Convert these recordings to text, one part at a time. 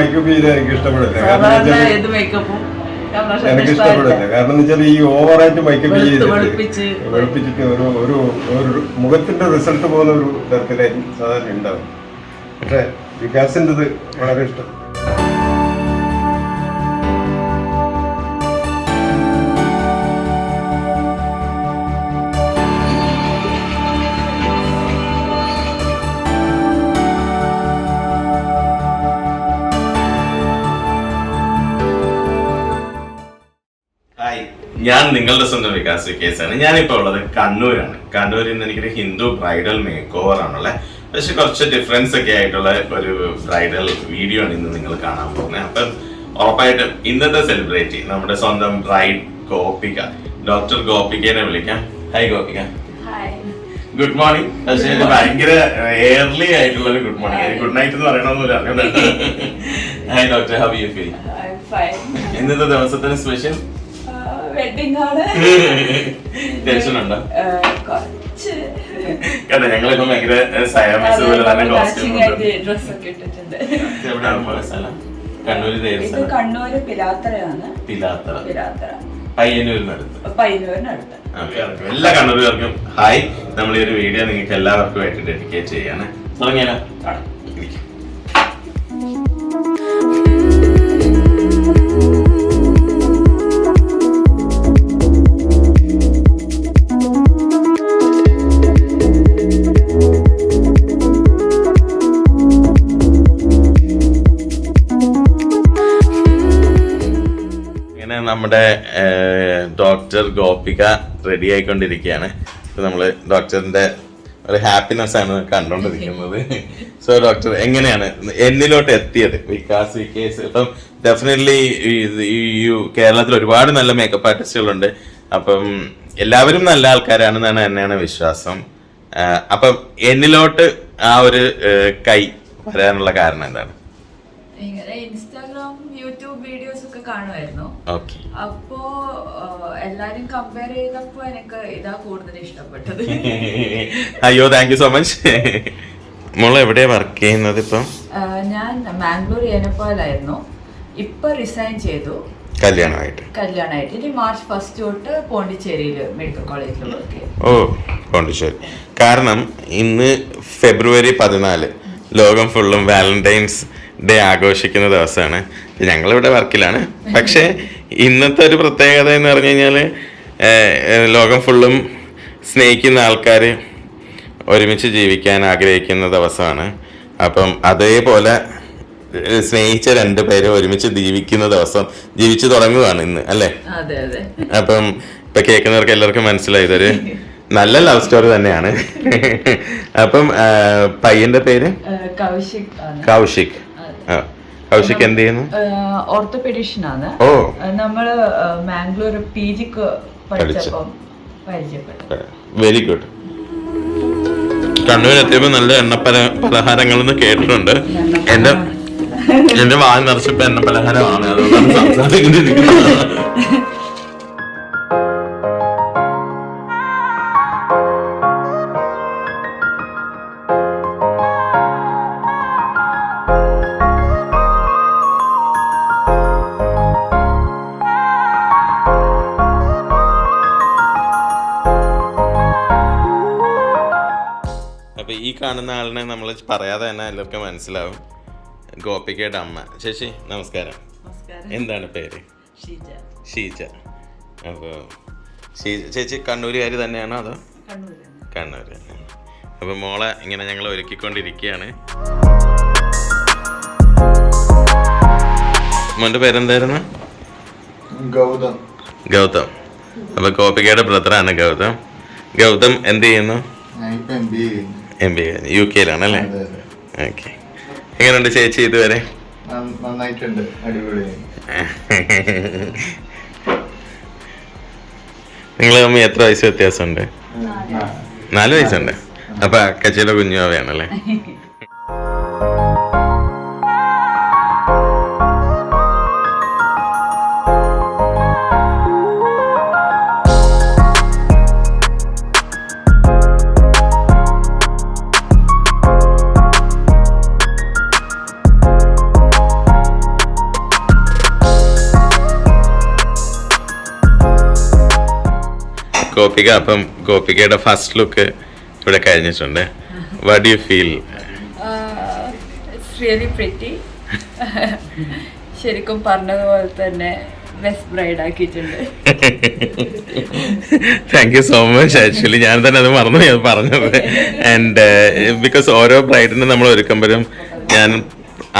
Makeup ചെയ്താൽ എനിക്ക് ഇഷ്ടപ്പെടില്ല. എനിക്ക് ഇഷ്ടപ്പെടില്ല. കാരണം എന്ന് വെച്ചാൽ ഈ ഓവറായിട്ട് മേക്കപ്പ് ചെയ്തിട്ട് വെളുപ്പിച്ചിട്ട് ഒരു മുഖത്തിന്റെ റിസൾട്ട് പോകുന്ന ഒരു തരത്തിലായിരിക്കും സാധാരണ ഉണ്ടാവും. പക്ഷെ വികാസിൻ്റെ വളരെ ഇഷ്ടം. ഞാൻ നിങ്ങളുടെ സ്വന്തം വികാസ് വിക്കേസാണ്. ഞാനിപ്പോൾ ഉള്ളത് കണ്ണൂരാണ്. കണ്ണൂരിൽ നിന്ന് എനിക്കൊരു ഹിന്ദു ബ്രൈഡൽ മേക്ക് ഓവർ ആണുള്ളത്. പക്ഷെ കുറച്ച് ഡിഫറൻസ് ഒക്കെ ആയിട്ടുള്ള ഒരു ബ്രൈഡൽ വീഡിയോ ആണ് ഇന്ന് നിങ്ങൾ കാണാൻ പോകുന്നത്. അപ്പം ഉറപ്പായിട്ടും ഇന്നത്തെ സെലിബ്രിറ്റി നമ്മുടെ സ്വന്തം ബ്രൈഡ് ഗോപിക, ഡോക്ടർ ഗോപികനെ വിളിക്കാം. ഹായ് ഗോപിക. Good morning. പക്ഷേ ഭയങ്കര ഏർലി ആയിട്ടുള്ള ഗുഡ് മോർണിംഗ്. ഗുഡ് നൈറ്റ് എന്ന് പറയണമെന്നില്ല. Hi doctor, how you feel? ഇന്നത്തെ ദിവസത്തിന് സ്പെഷ്യൽ വെഡിങ് ആണ്. ടെൻഷൻ ഉണ്ടോ? കാരണം ഞങ്ങളിപ്പോ ഭയങ്കര സയാമിസ് പോലെ തന്നെ ഡ്രസ് ഒക്കെ ഇട്ടിട്ടുണ്ട്. കണ്ണൂര് പിലാത്തറയാണ്. പിലാത്തറ പയ്യന്നൂരിനടുത്ത്. എല്ലാ കണ്ണൂരുകാർക്കും ഹായ്. നമ്മൾ ഈ ഒരു വീഡിയോ നിങ്ങൾക്ക് എല്ലാവർക്കും ആയിട്ട് ഡെഡിക്കേറ്റ് ചെയ്യാണ്. തുടങ്ങിയാലോ? നമ്മുടെ ഡോക്ടർ ഗോപിക റെഡി ആയിക്കൊണ്ടിരിക്കുകയാണ്. നമ്മൾ ഡോക്ടറിന്റെ ഒരു ഹാപ്പിനെസ് ആണ് കണ്ടുകൊണ്ടിരിക്കുന്നത്. സോ ഡോക്ടർ, എങ്ങനെയാണ് എന്നിലോട്ട് എത്തിയത്? വികാസ് വിക്കേസ് ഇപ്പം ഡെഫിനറ്റ്ലി കേരളത്തിൽ ഒരുപാട് നല്ല മേക്കപ്പ് ആർട്ടിസ്റ്റുകളുണ്ട്. അപ്പം എല്ലാവരും നല്ല ആൾക്കാരാണെന്നാണ് തന്നെയാണ് വിശ്വാസം. അപ്പം എന്നിലോട്ട് ആ ഒരു കൈ വരാനുള്ള കാരണം എന്താണ്? ഇൻസ്റ്റാഗ്രാം, യൂട്യൂബ് വീഡിയോസ് ഒക്കെ കാണുമായിരുന്നു. അപ്പോ എല്ലാരും കമ്പയർ ചെയ്തപ്പോ എനിക്ക് ഇതാ കൂടുതൽ ഇഷ്ടപ്പെട്ടത്. അയ്യോ, താങ്ക് യു സോ മച്ച്. മോള് എവിടെയാ വർക്ക് ചെയ്യുന്നത് ഇപ്പം? ഞാൻ മാംഗ്ലൂർ ഏനപ്പാലായിരുന്നു. ഇപ്പൊ റിസൈൻ ചെയ്തു. കല്യാണമായിട്ട് ഇനി മാർച്ച് 1 തൊട്ട് പോണ്ടിച്ചേരിയില് മെഡിക്കൽ കോളേജിൽ വർക്ക് ചെയ്യും. ഓ, പോണ്ടിച്ചേരി. കാരണം ഇന്ന് ഫെബ്രുവരി 14 ലോകം ഫുള്ളും വാലന്റൈൻസ് ഡേ ആഘോഷിക്കുന്ന ദിവസമാണ്. ഞങ്ങളിവിടെ വർക്കിലാണ്. പക്ഷേ ഇന്നത്തെ ഒരു പ്രത്യേകത എന്ന് പറഞ്ഞു കഴിഞ്ഞാൽ ലോകം ഫുള്ളും സ്നേഹിക്കുന്ന ആൾക്കാർ ഒരുമിച്ച് ജീവിക്കാൻ ആഗ്രഹിക്കുന്ന ദിവസമാണ്. അപ്പം അതേപോലെ സ്നേഹിച്ച 2 പേര് ഒരുമിച്ച് ജീവിക്കുന്ന ദിവസം, ജീവിച്ചു തുടങ്ങുകയാണ് ഇന്ന്, അല്ലേ? അപ്പം ഇപ്പൊ കേൾക്കുന്നവർക്ക് എല്ലാവർക്കും മനസ്സിലായി ഇതൊരു നല്ല ലവ് സ്റ്റോറി തന്നെയാണ്. അപ്പം പയ്യന്റെ പേര് കൗശിക്. കൗശിക് എന്ത് ചെയ്യുന്നു? ഓർത്തോപെഡിഷൻ ആണ്. നമ്മള് മാംഗ്ലൂർ PGക്ക് പഠിച്ചപ്പം പരിചയപ്പെട്ടു. Very good. കണ്ണൂർ എത്തിയപ്പോ നല്ല പലഹാരങ്ങളെന്ന് കേട്ടിട്ടുണ്ട്. എന്റെ വാൽ നിറച്ചപ്പോ എണ്ണ പലഹാരമാണ്, അതുകൊണ്ടാണ് സംസാരിക്കുന്നത്. ഈ കാണുന്ന ആളിനെ നമ്മൾ പറയാതെ തന്നെ എല്ലാവർക്കും മനസ്സിലാവും. ഗോപികയുടെ അമ്മ. ചേച്ചി നമസ്കാരം. എന്താണ് പേര്? ഷീജ. അപ്പോൾ ചേച്ചി കണ്ണൂരുകാരി തന്നെയാണോ അതോ? കണ്ണൂർ. അപ്പോൾ മോളെ ഇങ്ങനെ ഞങ്ങൾ ഒരുക്കിക്കൊണ്ടിരിക്കുകയാണ്. മോൻ്റെ പേരെന്തായിരുന്നു? ഗൗതം. അപ്പോൾ ഗോപികയുടെ ബ്രദറാണ് ഗൗതം. ഗൗതം എന്ത് ചെയ്യുന്നു? MBA UK-ലാണല്ലേ? ഓക്കെ. എങ്ങനെയുണ്ട് ചേച്ചി ഇതുവരെ? നന്നായിട്ടുണ്ട്, അടിപൊളി. നിങ്ങൾ തമ്മിൽ എത്ര വയസ്സ് വ്യത്യാസമുണ്ട്? 4 വയസ്സുണ്ട്. അപ്പൊ അക്കച്ചിയുടെ കുഞ്ഞുവാവയാണല്ലേ? ഗോപിക, അപ്പം ഗോപികയുടെ ഫസ്റ്റ് ലുക്ക് ഇവിടെ കഴിഞ്ഞിട്ടുണ്ട്. What do you feel? It's really pretty. ശരിക്കും പറഞ്ഞതുപോലെ തന്നെ ബെസ്റ്റ് ബ്രൈഡ് ആക്കിയിട്ടുണ്ട്. Thank you so much. Actually ഞാൻ തന്നെ അത് മറന്നു പറഞ്ഞത്. ആൻഡ് ബിക്കോസ് ഓരോ ബ്രൈഡിനും നമ്മൾ ഒരുക്കുമ്പോഴും ഞാൻ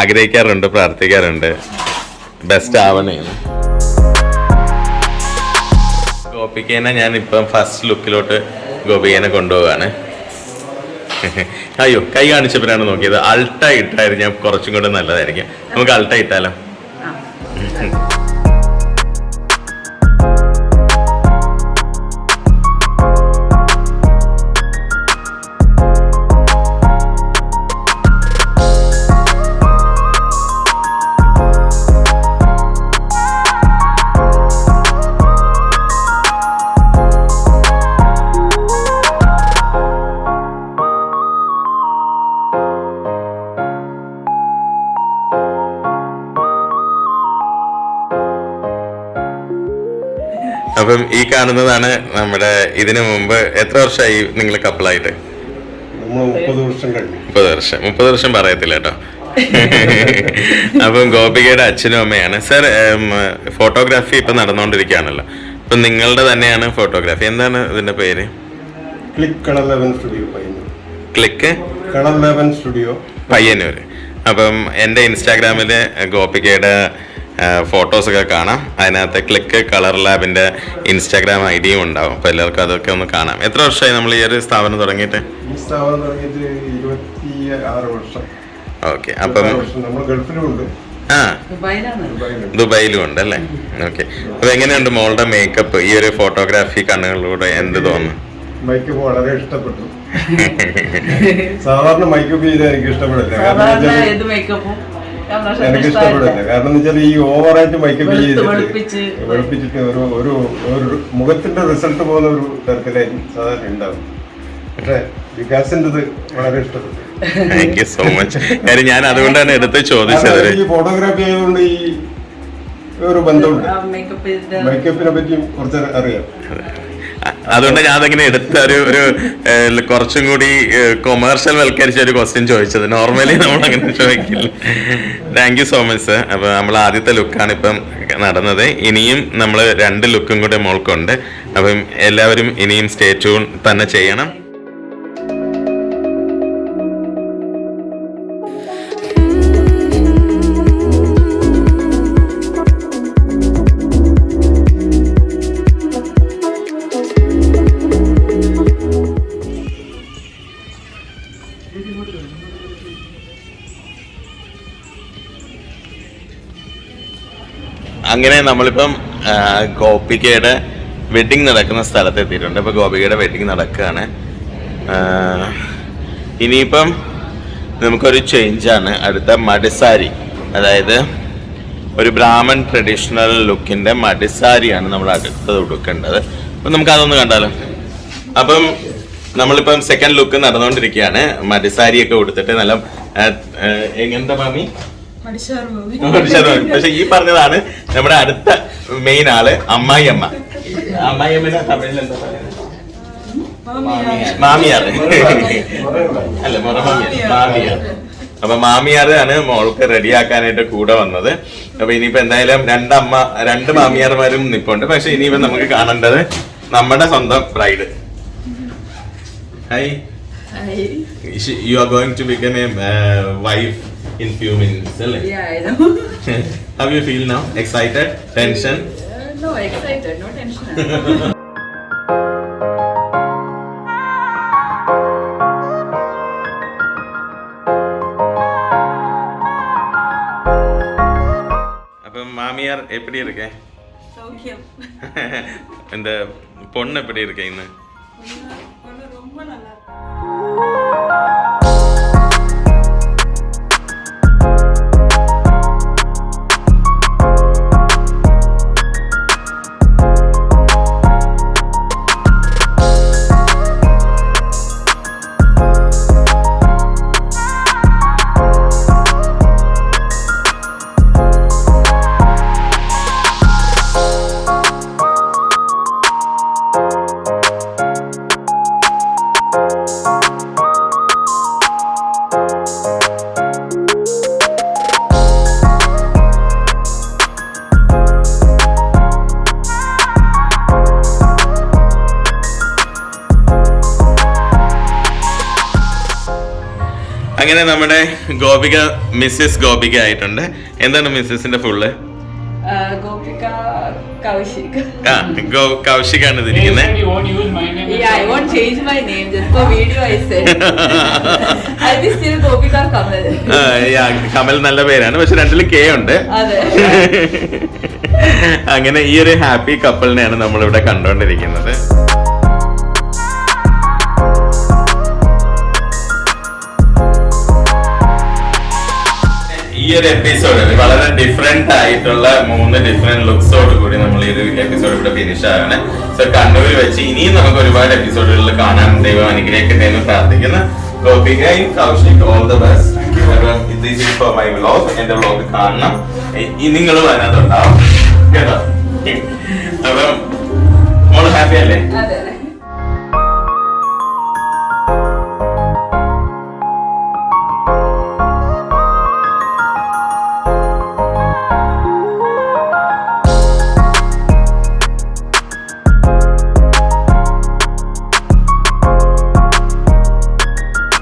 ആഗ്രഹിക്കാറുണ്ട്, പ്രാർത്ഥിക്കാറുണ്ട് ബെസ്റ്റ് ആവണേന്ന്. ഗോപികേനെ ഞാൻ ഇപ്പം ഫസ്റ്റ് ലുക്കിലോട്ട് ഗോപികേനെ കൊണ്ടുപോവാണ്. അയ്യോ, കൈ കാണിച്ചപ്പോഴാണ് നോക്കിയത്. അൾട്ട ഇട്ടായിരുന്നു ഞാൻ കുറച്ചും കൂടെ നല്ലതായിരിക്കും. നമുക്ക് അൾട്ട ഇട്ടാലോ? അപ്പം ഈ കാണുന്നതാണ് നമ്മുടെ, ഇതിനു മുമ്പ് എത്ര വർഷമായി നിങ്ങൾ കപ്പിളായിട്ട്? 30 വർഷം പറയത്തില്ല കേട്ടോ. അപ്പം ഗോപികയുടെ അച്ഛനും അമ്മയാണ്. സർ, ഫോട്ടോഗ്രാഫി ഇപ്പം നടന്നുകൊണ്ടിരിക്കുകയാണല്ലോ, അപ്പം നിങ്ങളുടെ തന്നെയാണ് ഫോട്ടോഗ്രാഫി. എന്താണ് ഇതിന്റെ പേര്? Click studio Payyanur. അപ്പം എൻ്റെ ഇൻസ്റ്റാഗ്രാമിൽ ഗോപികയുടെ ഫോട്ടോസൊക്കെ കാണാം. അതിനകത്ത് ക്ലിക്ക് കളർ ലാബിൻ്റെ ഇൻസ്റ്റാഗ്രാം ഐഡിയും ഉണ്ടാവും. അപ്പോൾ എല്ലാവർക്കും അതൊക്കെ ഒന്ന് കാണാം. എത്ര വർഷമായി നമ്മൾ ഈ ഒരു സ്ഥാപനം തുടങ്ങിയിട്ട്? 26 വർഷം. ഓക്കെ. അപ്പം ദുബായിലും ഉണ്ട് അല്ലേ? ഓക്കെ. അപ്പോൾ എങ്ങനെയുണ്ട് മോളുടെ മേക്കപ്പ്? ഈ ഒരു ഫോട്ടോഗ്രാഫി കണ്ണുകളിലൂടെ എന്ത് തോന്നുന്നു? മേക്കപ്പ് വളരെ ഇഷ്ടപ്പെട്ടു. സാധാരണ മേക്കപ്പ് ചെയ്താൽ എനിക്ക് ഇഷ്ടപ്പെടില്ല. എനിക്ക് ഇഷ്ടപ്പെടില്ല. കാരണം എന്ന് വെച്ചാൽ ഈ ഓവറായിട്ട് മേക്കപ്പ് വെളുപ്പിച്ചിട്ട് ഒരു മുഖത്തിന്റെ റിസൾട്ട് പോകുന്ന ഒരു തരത്തിലായിരിക്കും സാധാരണ ഉണ്ടാവും. പക്ഷെ വികാസിന്റെ വളരെ ഇഷ്ടപ്പെട്ടു. Thank you so much. കാര്യം ഞാൻ അതുകൊണ്ടാണ് എടുത്ത് ചോദിച്ചത്. ഈ ഫോട്ടോഗ്രാഫി ആയതുകൊണ്ട് ഈ ഒരു ബന്ധമുണ്ട്. മേക്കപ്പിനെ പറ്റിയും കുറച്ച് അറിയാം. അതുകൊണ്ട് ഞാൻ അതിങ്ങനെ എടുത്ത ഒരു കുറച്ചും കൂടി കൊമേഴ്ഷ്യൽ വൽക്കരിച്ച ഒരു ക്വസ്റ്റ്യൻ ചോദിച്ചത്. നോർമലി നമ്മൾ അങ്ങനെ ചോദിക്കില്ല. Thank you so much sir. അപ്പോൾ നമ്മൾ ആദ്യത്തെ ലുക്കാണ് ഇപ്പം നടന്നത്. ഇനിയും നമ്മൾ 2 ലുക്കും കൂടെ മോൾക്കുണ്ട്. അപ്പം എല്ലാവരും ഇനിയും സ്റ്റേ ട്യൂൺ തന്നെ ചെയ്യണം. അങ്ങനെ നമ്മളിപ്പം ഗോപികയുടെ വെഡിങ് നടക്കുന്ന സ്ഥലത്ത് എത്തിയിട്ടുണ്ട്. ഇപ്പോൾ ഗോപികയുടെ വെഡിങ് നടക്കുകയാണ്. ഇനിയിപ്പം നമുക്കൊരു ചേഞ്ചാണ്. അടുത്ത മടിസാരി, അതായത് ഒരു ബ്രാഹ്മൺ ട്രഡീഷണൽ ലുക്കിൻ്റെ മടിസാരിയാണ് നമ്മൾ അടുത്തത് ഉടുക്കേണ്ടത്. അപ്പം നമുക്കതൊന്ന് കണ്ടാലോ? അപ്പം നമ്മളിപ്പം സെക്കൻഡ് ലുക്ക് നടന്നുകൊണ്ടിരിക്കുകയാണ്. മടിസാരിയൊക്കെ ഉടുത്തിട്ട് നല്ല എങ്ങനത്തെ മാമി? പക്ഷെ ഈ പറഞ്ഞതാണ് നമ്മുടെ അടുത്ത മെയിൻ ആള്, അമ്മായിയമ്മ. അമ്മായിയമ്മ തമിഴിൽ എന്താ പറയുന്നത്? മാമിയാർ അല്ല, മാമിയാർ. അപ്പൊ മാമിയാറാണ് മോൾക്ക് റെഡിയാക്കാനായിട്ട് കൂടെ വന്നത്. അപ്പൊ ഇനിയിപ്പോ എന്തായാലും 2 മാമിയാർമാരും നിപ്പുണ്ട്. പക്ഷെ ഇനിയിപ്പോ നമുക്ക് കാണേണ്ടത് നമ്മുടെ സ്വന്തം bride. Hi, you are going to become a wife in few minutes, right? Yeah, I know. How you feel now? Excited? Tension? No, excited, no tension. അപ്പം மாமியார் எப்படி இருக்கே? சௌக்கியம். இந்த பொண்ணு எப்படி இருக்கே? இன்னு பொண்ணு ரொம்ப நல்லா இருக்கு. അങ്ങനെ നമ്മുടെ ഗോപിക മിസ്സിസ് ഗോപിക ആയിട്ടുണ്ട്. എന്താണ് മിസ്സിന്റെ ഫുള്ള്? Gopika Kaushik. കൗശികാണ് ഇതിരിക്കുന്നത്. Yeah, I won't change my name. Just for video I said. I'll be still Gopika Kamal. Kamal നല്ല പേരാണ്, പക്ഷെ രണ്ടിലും കെ ഉണ്ട്. അതെ. അങ്ങനെ ഈ ഒരു ഹാപ്പി കപ്പിളിനെയാണ് നമ്മളിവിടെ കണ്ടുകൊണ്ടിരിക്കുന്നത്. ഈ ഒരു എപ്പിസോഡ് വളരെ ഡിഫറെന്റ് ആയിട്ടുള്ള 3 ഡിഫറെന്റ് ലുക്സോട് കൂടി നമ്മൾ ഈ ഒരു എപ്പിസോഡ് ഇവിടെ ഫിനിഷ് ആണ്. സോ കണ്ണൂർ വെച്ച് ഇനിയും നമുക്ക് ഒരുപാട് എപ്പിസോഡുകളിൽ കാണാൻ ദൈവം അനുഗ്രഹിക്കട്ടെ എന്ന് പ്രാർത്ഥിക്കുന്നു. ഗോപികയും Kaushik all the best. This is for my vlog. എന്റെ വ്ലോഗ് കാണണം, നിങ്ങളും അതിനകത്തുണ്ടാവും കേട്ടോ. അപ്പം മോള് ഹാപ്പി അല്ലേ?